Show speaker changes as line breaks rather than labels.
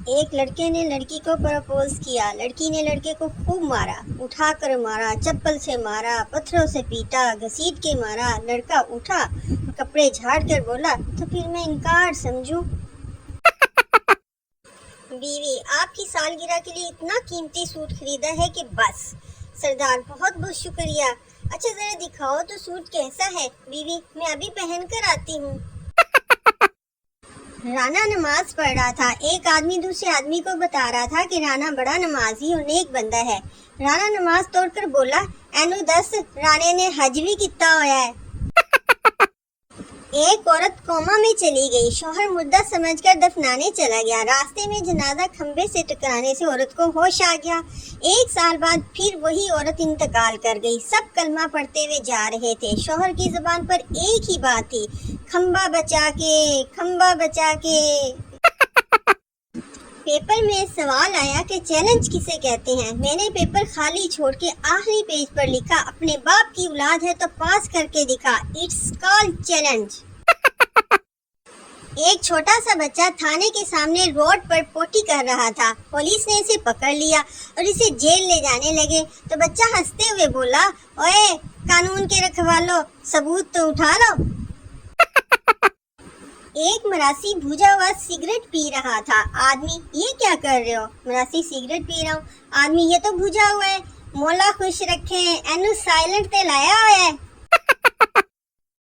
ایک لڑکے نے لڑکی کو پرپوز کیا۔ لڑکی نے لڑکے کو خوب مارا، اٹھا کر مارا، چپل سے مارا، پتھروں سے پیٹا، گھسیٹ کے مارا۔ لڑکا اٹھا، کپڑے جھاڑ کر بولا تو پھر میں انکار سمجھوں۔ بیوی: آپ کی سالگرہ کے لیے اتنا قیمتی سوٹ خریدا ہے کہ بس۔ سردار: بہت بہت شکریہ۔ اچھا ذرا دکھاؤ تو سوٹ کیسا ہے؟ بیوی: میں ابھی پہن کر آتی ہوں۔ رانا نماز پڑھ رہا تھا۔ ایک آدمی دوسرے آدمی کو بتا رہا تھا کہ رانا بڑا نمازی اور نیک بندہ ہے۔ رانا نماز توڑ کر بولا، اینو دس رانے نے حج بھی کیتا ہویا ہے۔ ایک عورت کوما میں چلی گئی۔ شوہر مردہ سمجھ کر دفنانے چلا گیا۔ راستے میں جنازہ کھمبے سے ٹکرانے سے عورت کو ہوش آ گیا۔ 1 سال بعد پھر وہی عورت انتقال کر گئی۔ سب کلمہ پڑھتے ہوئے جا رہے تھے۔ شوہر کی زبان پر ایک ہی بات تھی، کھمبا بچا کے، کھمبا بچا کے۔ پیپر میں سوال آیا کہ چیلنج کسے کہتے ہیں؟ میں نے پیپر خالی چھوڑ کے آخری پیج پر لکھا، اپنے باپ کی اولاد ہے تو پاس کر کے دکھا، اٹس کالڈ چیلنج۔ ایک چھوٹا سا بچہ تھانے کے سامنے روڈ پر پوٹی کر رہا تھا۔ پولیس نے اسے پکڑ لیا اور اسے جیل لے جانے لگے تو بچہ ہنستے ہوئے بولا، اوئے قانون کے رکھوالو، ثبوت تو اٹھا لو۔ ایک مراسی بھوجا ہوا سگریٹ پی رہا تھا۔ آدمی: یہ کیا کر رہے ہو؟ مراسی: سگریٹ پی رہا ہوں۔ آدمی: یہ تو بھوجا ہوا ہے۔ مولا خوش رکھے، اینو سائلنٹ تے لایا ہوا ہے۔